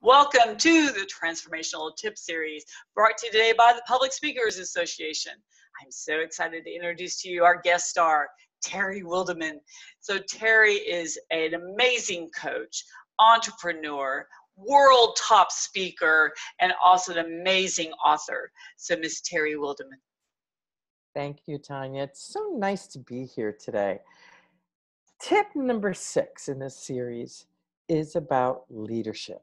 Welcome to the Transformational Tip series, brought to you today by the Public Speakers Association. I'm so excited to introduce to you our guest star, TerryWildemann. So Terry is an amazing coach, entrepreneur, world top speaker, and also an amazing author. So Miss TerryWildemann. Thank you, Tanya. It's so nice to be here today. Tip number 6 in this series is about leadership,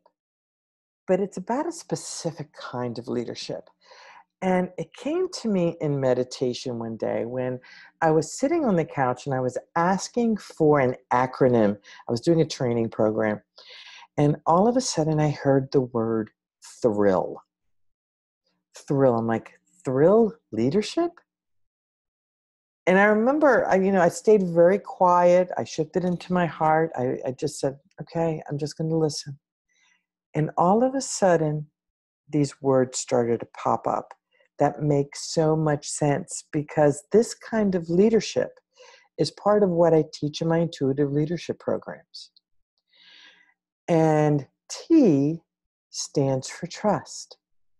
but it's about a specific kind of leadership. And it came to me in meditation one day when I was sitting on the couch and I was asking for an acronym. I was doing a training program, and all of a sudden I heard the word thrill. Thrill. I'm like, thrill leadership? And I remember, I stayed very quiet. I shifted into my heart. I just said, okay, I'm just going to listen. And all of a sudden, these words started to pop up that make so much sense, because this kind of leadership is part of what I teach in my intuitive leadership programs. And T stands for trust.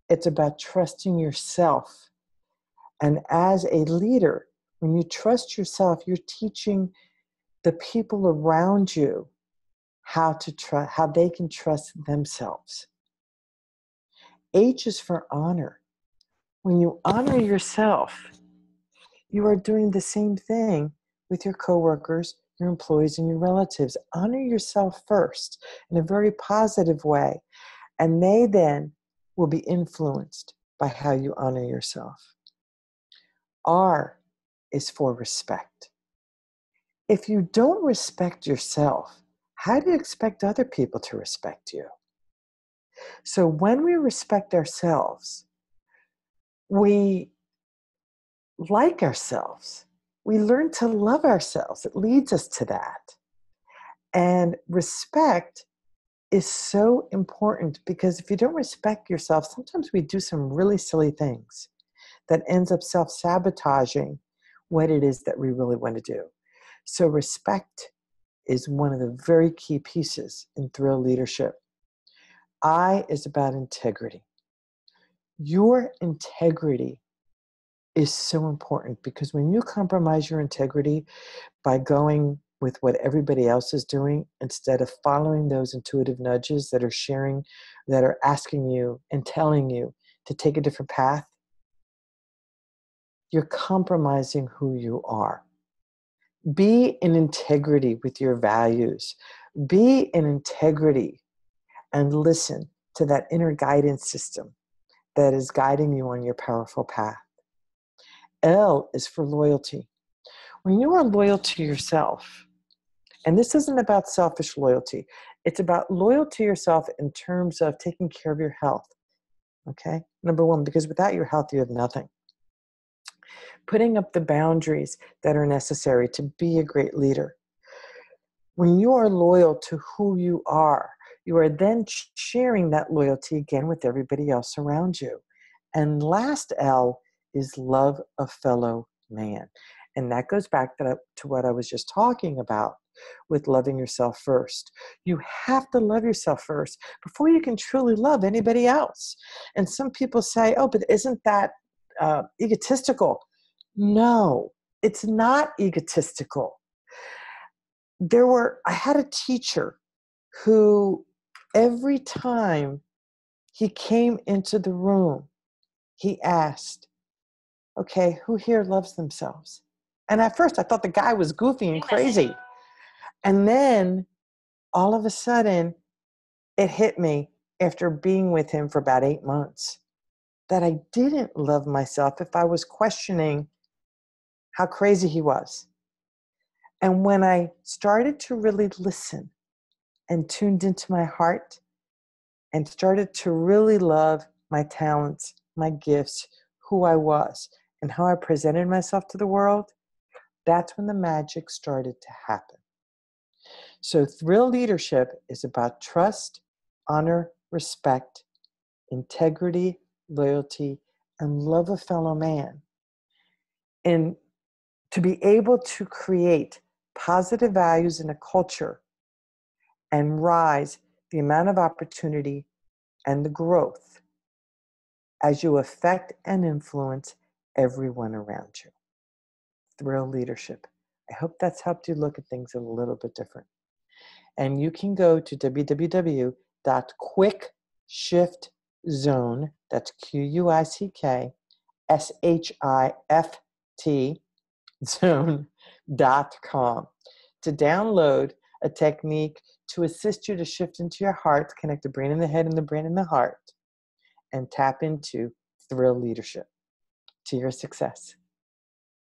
It's about trusting yourself. And as a leader, when you trust yourself, you're teaching the people around you how they can trust themselves. H is for honor. When you honor yourself, you are doing the same thing with your coworkers, your employees, and your relatives. Honor yourself first in a very positive way, and they then will be influenced by how you honor yourself. R is for respect. If you don't respect yourself, how do you expect other people to respect you? So when we respect ourselves, we like ourselves. We learn to love ourselves. It leads us to that. And respect is so important, because if you don't respect yourself, sometimes we do some really silly things that ends up self-sabotaging what it is that we really want to do. So respect is one of the very key pieces in thrill leadership. I is about integrity. Your integrity is so important, because when you compromise your integrity by going with what everybody else is doing instead of following those intuitive nudges that are asking you and telling you to take a different path, you're compromising who you are. Be in integrity with your values. Be in integrity and listen to that inner guidance system that is guiding you on your powerful path. L is for loyalty. When you are loyal to yourself, and this isn't about selfish loyalty, it's about loyal to yourself in terms of taking care of your health. Okay? Number one, because without your health, you have nothing. Putting up the boundaries that are necessary to be a great leader. When you are loyal to who you are then sharing that loyalty again with everybody else around you. And last L is love a fellow man. And that goes back to what I was just talking about with loving yourself first. You have to love yourself first before you can truly love anybody else. And some people say, oh, but isn't that egotistical? No, it's not egotistical. I had a teacher who every time he came into the room, he asked, okay, who here loves themselves? And at first I thought the guy was goofy and crazy. And then all of a sudden it hit me after being with him for about 8 months that I didn't love myself if I was questioning how crazy he was. And when I started to really listen and tuned into my heart and started to really love my talents, my gifts, who I was, and how I presented myself to the world, that's when the magic started to happen. So thrill leadership is about trust, honor, respect, integrity, loyalty, and love a fellow man. And to be able to create positive values in a culture and rise the amount of opportunity and the growth as you affect and influence everyone around you. Thrill leadership. I hope that's helped you look at things a little bit different. And you can go to www.quickshiftzone, that's QUICKSHIFT zone.com to download a technique to assist you to shift into your heart, connect the brain and the head and the brain and the heart, and tap into thrill leadership to your success.